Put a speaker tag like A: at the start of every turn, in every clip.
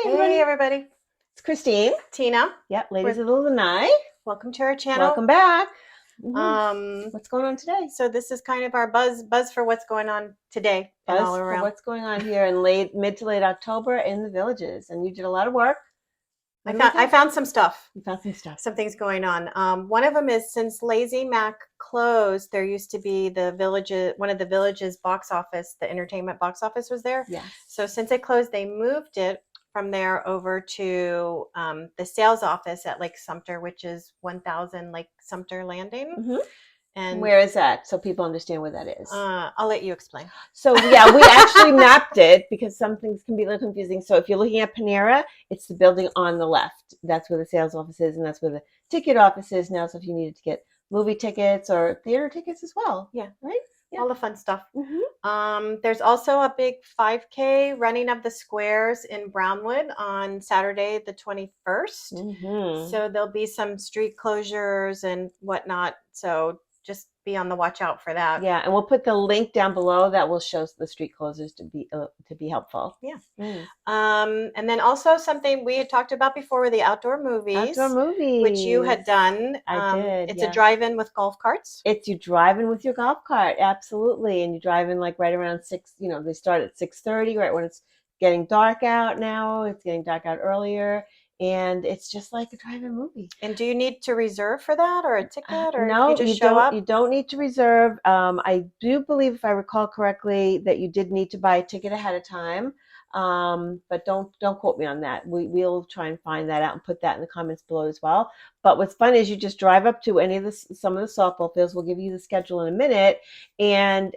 A: Hey everybody.
B: It's Christine.
A: Tina.
B: Yep, ladies
A: We're-
B: of the Lanai.
A: Welcome to our channel.
B: Welcome back.
A: Um,
B: What's going on today?
A: so this is kind of our buzz for what's going on today and
B: Buzz
A: all
B: for
A: around.
B: what's going on here in mid to late October in the villages, and you did a lot of work.
A: I found some stuff.
B: You found some stuff.
A: Some things going on. One of them is since Lazy Mac closed, there used to be one of the villages box office, the entertainment box office was there.
B: Yes.
A: So since it closed, they moved it from there over to the sales office at Lake Sumter, which is 1000 Lake Sumter Landing.
B: Mm-hmm.
A: And
B: where is that? So people understand where that is.
A: I'll let you explain.
B: So yeah, we actually mapped it because some things can be a little confusing. So if you're looking at Panera, it's the building on the left. That's where the sales office is, and that's where the ticket office is now. So if you needed to get movie tickets or theater tickets as well.
A: Yeah.
B: Right?
A: Yeah. All the fun stuff.
B: Mm-hmm.
A: There's also a big 5K running of the squares in Brownwood on Saturday, the 21st.
B: Mm-hmm.
A: So there'll be some street closures and whatnot. So just be on the watch out for that.
B: Yeah, and we'll put the link down below that will show the street closures to be helpful.
A: Yeah. And then also something we had talked about before were the outdoor movies. Which you had done.
B: I did.
A: It's a drive-in with golf carts.
B: It's you driving with your golf cart, absolutely, and you drive in like right around 6. They start at 6:30, right when it's getting dark out. Now it's getting dark out earlier. And it's just like a drive-in movie.
A: And do you need to reserve for that or a ticket, or
B: no,
A: you just show up?
B: You don't need to reserve. I do believe, if I recall correctly, that you did need to buy a ticket ahead of time. But don't quote me on that. We'll try and find that out and put that in the comments below as well. But what's fun is you just drive up to some of the softball fields. We'll give you the schedule in a minute, and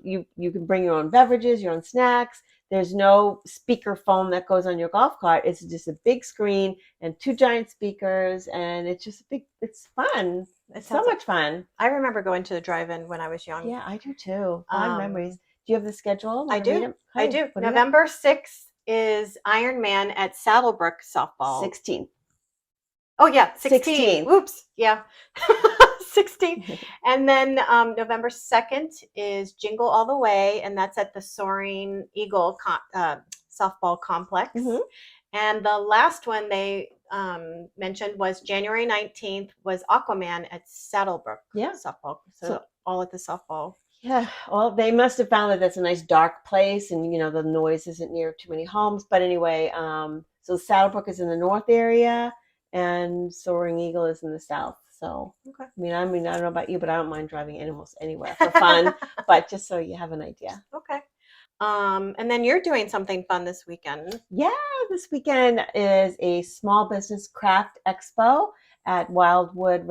B: you can bring your own beverages, your own snacks. There's no speaker phone that goes on your golf cart. It's just a big screen and 2 giant speakers, and it's just it's fun. It's so much fun.
A: I remember going to the drive-in when I was young.
B: Yeah, I do too. Fond memories. Do you have the schedule?
A: I do. I do. November 6th is Ironman at Saddlebrook softball.
B: 16th.
A: Oh yeah, 16. Whoops. Yeah. 16. And then November 2nd is Jingle All the Way, and that's at the Soaring Eagle softball complex. Mm-hmm. And the last one they mentioned was January 19th was Aquaman at Saddlebrook softball. So all at the softball.
B: Yeah, well, they must have found that that's a nice dark place, and the noise isn't near too many homes. But anyway, so Saddlebrook is in the north area, and Soaring Eagle is in the south. So, okay. I don't know about you, but I don't mind driving almost anywhere for fun. But just so you have an idea.
A: Okay. And then you're doing something fun this weekend.
B: Yeah, this weekend is a small business craft expo at Wildwood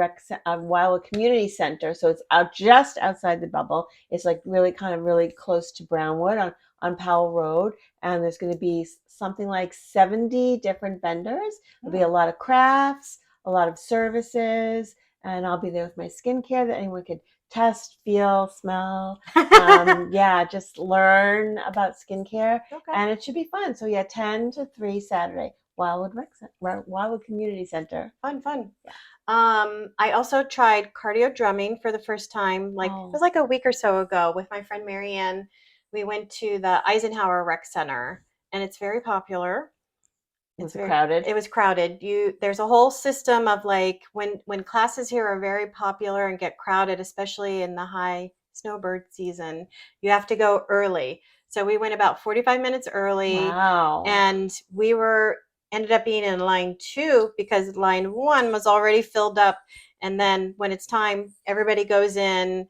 B: Community Center. So it's just outside the bubble. It's like really close to Brownwood on Powell Road. And there's going to be something like 70 different vendors. There'll be a lot of crafts, a lot of services, and I'll be there with my skincare that anyone could test, feel, smell. Just learn about skincare. Okay. And it should be fun. So 10 to 3 Saturday. Wildwood Community Center.
A: Fun. Yeah. I also tried cardio drumming for the first time. It was like a week or so ago with my friend Marianne. We went to the Eisenhower Rec Center, and it's very popular.
B: Was it crowded?
A: It was crowded. There's a whole system of when classes here are very popular and get crowded, especially in the high snowbird season, you have to go early. So we went about 45 minutes early.
B: Wow. And
A: we ended up being in line 2 because line 1 was already filled up. And then when it's time, everybody goes in.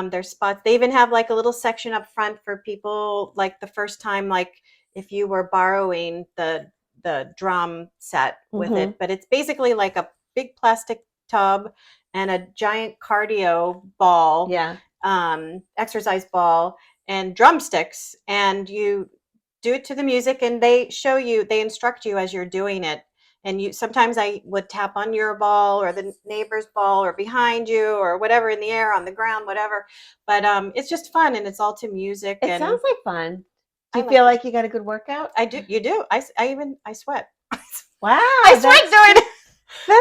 A: There's spots. They even have like a little section up front for people, like the first time, like if you were borrowing the drum set with it. But it's basically like a big plastic tub and a giant cardio ball, exercise ball, and drumsticks. And you do it to the music, and they instruct you as you're doing it. And sometimes I would tap on your ball or the neighbor's ball or behind you or whatever, in the air, on the ground, whatever. But it's just fun, and it's all to music.
B: It sounds like fun. Do you feel like you got a good workout?
A: I do. You do. I sweat.
B: Wow.
A: I sweat doing it.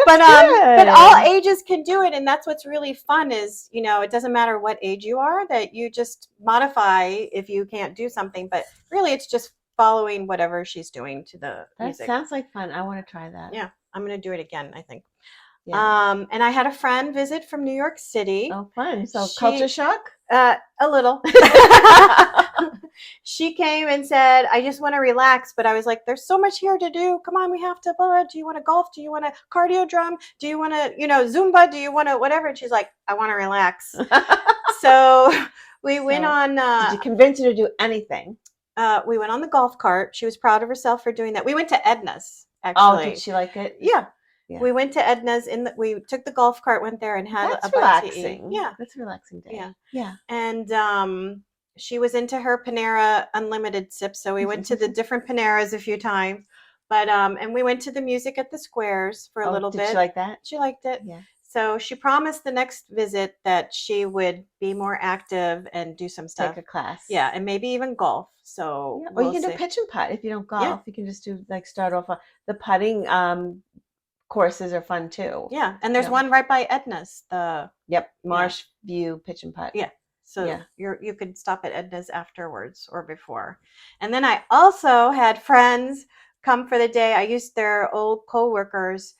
A: But all ages can do it, and that's what's really fun is, it doesn't matter what age you are, that you just modify if you can't do something, but really it's just following whatever she's doing to the
B: That
A: music.
B: sounds like fun. I want to try that.
A: Yeah, I'm gonna do it again, I think.
B: Yeah.
A: And I had a friend visit from New York City.
B: Oh, fun. So
A: She-
B: culture shock?
A: A little. She came and said, I just want to relax. But I was like, there's so much here to do. Come on, we have to, blah, do you want to golf? Do you want to cardio drum? Do you want to, Zumba? Do you want to whatever? And she's like, I want to relax. So we went on.
B: Did you convince her to do anything?
A: We went on the golf cart. She was proud of herself for doing that. We went to Edna's,
B: Oh,
A: actually.
B: did she like it?
A: Yeah.
B: Yeah.
A: We went to Edna's. We took the golf cart, went there, and had
B: That's
A: a bite to eat.
B: relaxing.
A: Yeah.
B: That's a relaxing day.
A: Yeah.
B: Yeah.
A: And she was into her Panera Unlimited sip, so we went to the different Paneras a few times. But and we went to the music at the Squares for a little bit.
B: Did she like that?
A: She liked it.
B: Yeah.
A: So she promised the next visit that she would be more active and do some stuff.
B: Take a class.
A: Yeah, and maybe even golf. So
B: yeah. Or you can do pitch and putt if you don't golf.
A: Yeah.
B: You can just do start off the putting courses are fun too.
A: Yeah, and there's one right by Edna's.
B: Marsh View pitch and putt.
A: Yeah. So
B: Yeah.
A: you could stop at Edna's afterwards or before. And then I also had friends come for the day. I used their old coworkers.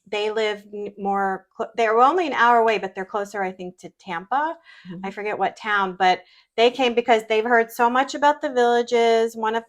A: They live more. They were only an hour away, but they're closer, I think, to Tampa.
B: Mhm.
A: I forget what town, but they came because they've heard so much about the villages. One of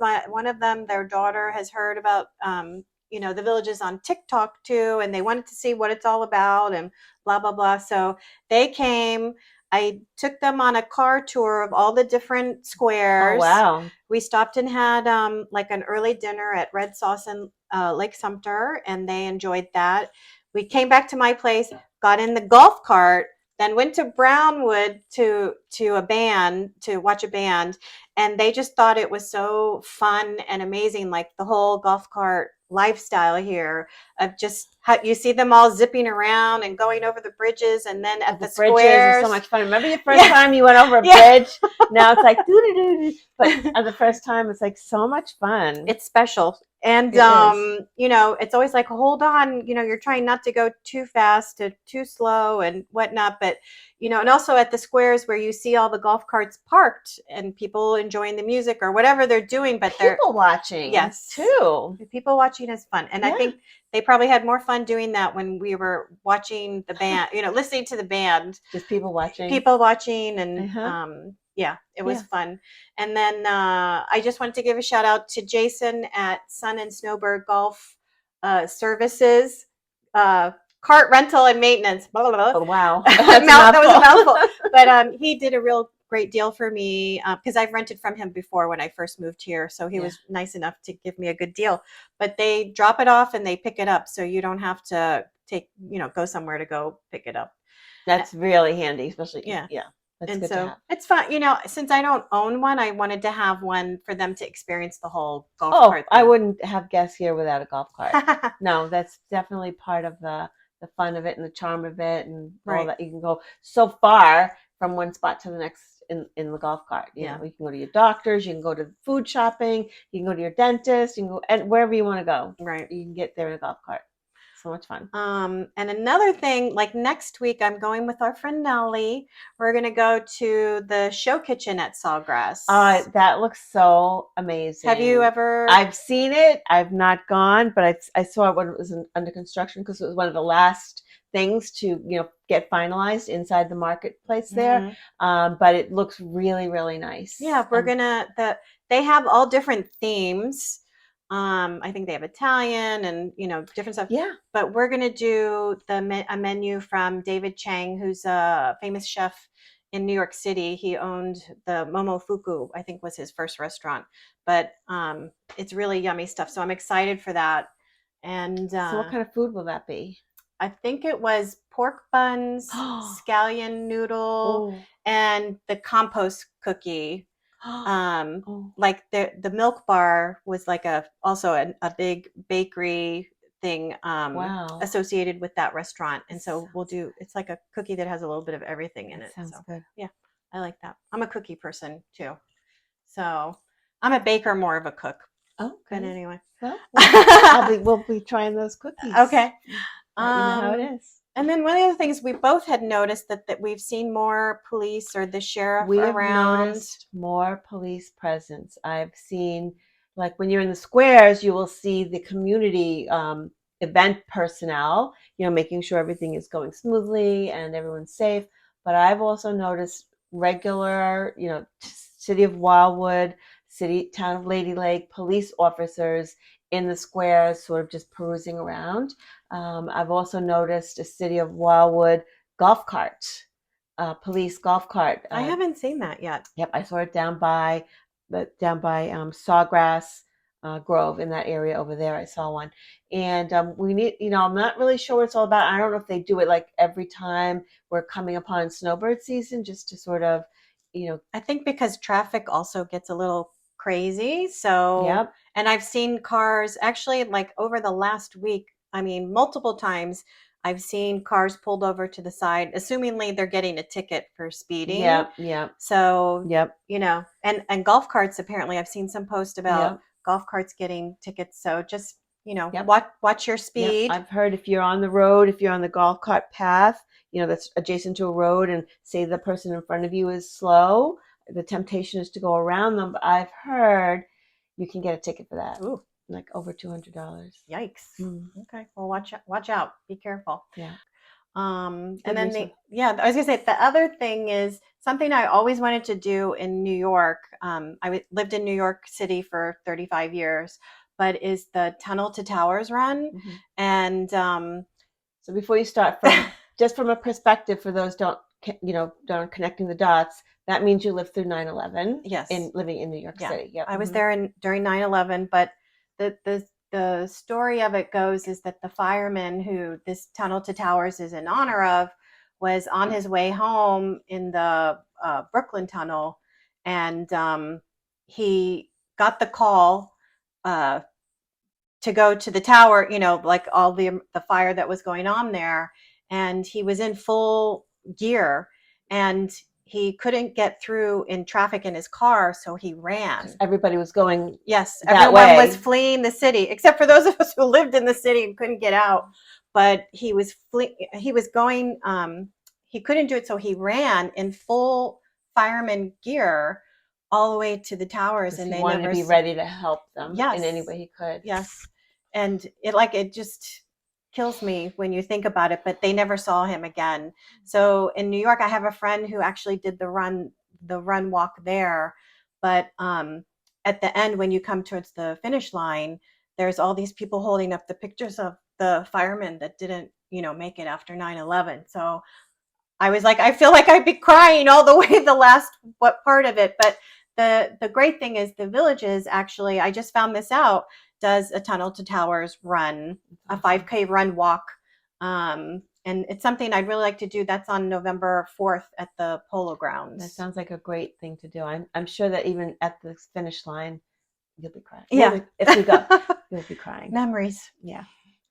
A: them, their daughter has heard about the villages on TikTok too, and they wanted to see what it's all about and blah blah blah. So they came. I took them on a car tour of all the different squares.
B: Oh, wow.
A: We stopped and had like an early dinner at Red Sauce in Lake Sumter, and they enjoyed that. We came back to my place, got in the golf cart, then went to Brownwood to watch a band, and they just thought it was so fun and amazing, like the whole golf cart lifestyle here of just how you see them all zipping around and going over the bridges, and then at the
B: bridges
A: squares.
B: are so much fun. Remember your first time you went over a bridge? Now it's like doo-doo-doo-doo. But the first time it's like so much fun.
A: It's special. And it's always like, hold on, you're trying not to go too fast or too slow and whatnot. But and also at the squares where you see all the golf carts parked and people enjoying the music or whatever they're doing, but they're
B: people watching.
A: Yes,
B: too.
A: People watching is fun, and I think they probably had more fun doing that when we were watching the band. Listening to the band.
B: Just people watching.
A: And it was fun. And then I just wanted to give a shout out to Jason at Sun and Snowbird Golf Services, cart rental and maintenance. Blah, blah, blah.
B: Oh, wow.
A: That was a mouthful. But he did a real great deal for me because I've rented from him before when I first moved here. So he was nice enough to give me a good deal. But they drop it off and they pick it up. So you don't have to go somewhere to go pick it up.
B: That's really handy, especially. Yeah. That's
A: and
B: good
A: so
B: to have.
A: it's fun. Since I don't own one, I wanted to have one for them to experience the whole golf cart thing.
B: I wouldn't have guests here without a golf cart. No, that's definitely part of the fun of it and the charm of it and all that. You can go so far from one spot to the next in the golf cart. You know, you can go to your doctors, you can go to food shopping, you can go to your dentist, you can go and wherever you want to go.
A: Right.
B: You can get there in a golf cart. So much fun.
A: And another thing, like next week, I'm going with our friend Nellie. We're going to go to the show kitchen at Sawgrass.
B: That looks so amazing.
A: Have you ever?
B: I've seen it. I've not gone, but I saw it when it was under construction because it was one of the last things to get finalized inside the marketplace there. But it looks really, really nice.
A: Yeah, they have all different themes. I think they have Italian and different stuff.
B: Yeah,
A: but we're gonna do a menu from David Chang, who's a famous chef in New York City. He owned the Momofuku, I think was his first restaurant. But it's really yummy stuff. So I'm excited for that. And
B: so what kind of food will that be?
A: I think it was pork buns, scallion noodle, and the compost cookie. Like the milk bar was like also a big bakery thing associated with that restaurant, and so it's like a cookie that has a little bit of everything in it.
B: Sounds good.
A: Yeah, I like that. I'm a cookie person too, so I'm a baker more of a cook.
B: Oh,
A: but anyway,
B: well, we'll be trying those cookies.
A: Okay.
B: You know how it is.
A: And then one of the things we both had noticed that we've seen more police or the sheriff
B: We have
A: around.
B: noticed more police presence. I've seen, like when you're in the squares, you will see the community event personnel, making sure everything is going smoothly and everyone's safe. But I've also noticed regular, City of Wildwood, Town of Lady Lake police officers in the squares, sort of just perusing around. I've also noticed a City of Wildwood golf cart. Police golf cart.
A: I haven't seen that yet.
B: Yep, I saw it down by Sawgrass Grove, in that area over there. I saw one, and we need. I'm not really sure what it's all about. I don't know if they do it like every time we're coming upon snowbird season, just to sort of,
A: I think because traffic also gets a little crazy. So,
B: Yep.
A: And I've seen cars actually like over the last week. I mean, multiple times I've seen cars pulled over to the side, assumingly they're getting a ticket for speeding.
B: Yep.
A: So,
B: Yep.
A: And golf carts, apparently I've seen some post about
B: Yep.
A: golf carts getting tickets. So just,
B: Yep.
A: watch your speed.
B: Yep. I've heard if you're on the road, if you're on the golf cart path, that's adjacent to a road, and say the person in front of you is slow, the temptation is to go around them. But I've heard you can get a ticket for that.
A: Ooh.
B: Like over $200.
A: Yikes.
B: Mm.
A: Okay. Well, watch out. Be careful.
B: Yeah.
A: And then I was gonna say the other thing is something I always wanted to do in New York. I lived in New York City for 35 years, but is the Tunnel to Towers run.
B: Mm-hmm.
A: And
B: so before you start, just from a perspective for those don't connecting the dots, that means you lived through 9/11.
A: Yes.
B: Living in New York City. Yep.
A: I was there during 9/11, but the story of it goes is that the fireman who this Tunnel to Towers is in honor of was on his way home in the Brooklyn Tunnel, and he got the call to go to the tower, like all the fire that was going on there, and he was in full gear, and he couldn't get through in traffic in his car, so he ran.
B: Everybody was going.
A: Yes,
B: that
A: everyone
B: way.
A: was fleeing the city, except for those of us who lived in the city and couldn't get out. But he was he was going. He couldn't do it, so he ran in full fireman gear all the way to the towers, and
B: he
A: they
B: wanted to be ready to help them in any way he could.
A: Yes, and it just kills me when you think about it, but they never saw him again. So in New York, I have a friend who actually did the run walk there, but at the end, when you come towards the finish line, there's all these people holding up the pictures of the firemen that didn't make it after 9/11. So I was like, I feel like I'd be crying all the way the last part of it. But the great thing is the Villages, actually, I just found this out, does a Tunnel to Towers run, a 5K run walk. And it's something I'd really like to do. That's on November 4th at the Polo Grounds.
B: That sounds like a great thing to do. I'm sure that even at the finish line, you'll be crying.
A: Yeah.
B: If we go, you'll be crying.
A: Memories.
B: Yeah.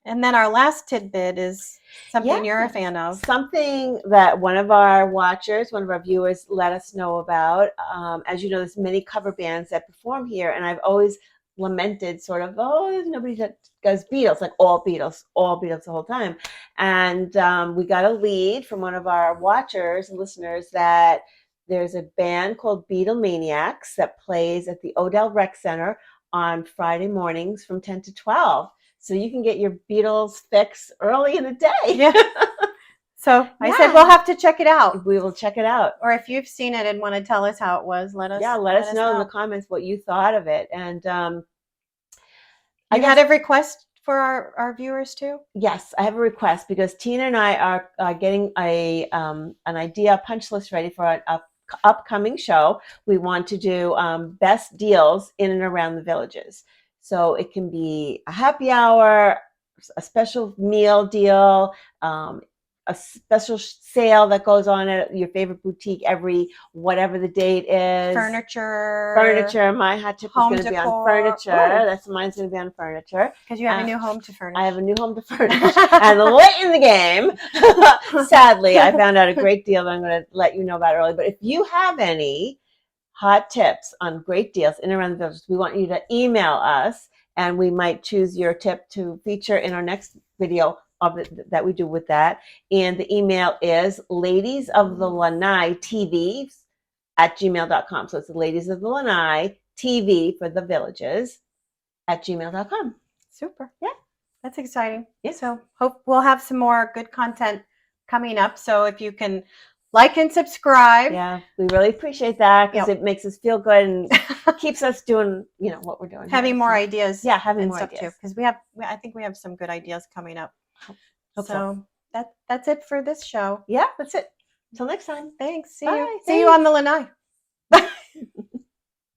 A: And then our last tidbit is something you're a fan of.
B: Something that one of our viewers let us know about. As you know, there's many cover bands that perform here, and I've always lamented sort of, there's nobody that does Beatles, like all Beatles the whole time. And we got a lead from one of our watchers and listeners that there's a band called Beatlemaniacs that plays at the Odell Rec Center on Friday mornings from 10 to 12. So you can get your Beatles fix early in the day.
A: Yeah. So I said, we'll have to check it out.
B: We will check it out.
A: Or if you've seen it and want to tell us how it was, let us
B: know in the comments what you thought of it. And
A: I had a request for our viewers too.
B: Yes, I have a request because Tina and I are getting an idea punch list ready for an upcoming show. We want to do best deals in and around the Villages. So it can be a happy hour, a special meal deal, a special sale that goes on at your favorite boutique every whatever the date is. Furniture. My hot tip is going to be on furniture. Mine's going to be on furniture.
A: Because you have a new home to furnish.
B: I have a new home to furnish. And late in the game, sadly, I found out a great deal that I'm going to let you know about early. But if you have any hot tips on great deals in and around the Villages, we want you to email us, and we might choose your tip to feature in our next video that we do with that. And the email is ladies of the Lanai TV at gmail.com. So it's the ladies of the Lanai TV for the villages at gmail.com.
A: Super.
B: Yeah.
A: That's exciting.
B: Yeah.
A: So hope we'll have some more good content coming up. So if you can like and subscribe.
B: Yeah, we really appreciate that because
A: Yep.
B: it makes us feel good and keeps us doing, what we're doing.
A: Having
B: here.
A: more
B: So,
A: ideas.
B: Yeah, having
A: and
B: more
A: stuff
B: ideas.
A: too. Because I think we have some good ideas coming up.
B: Hope
A: So that's it for this show.
B: Yeah, that's it. Until next time.
A: Thanks. See
B: Bye.
A: you. See you on the Lanai.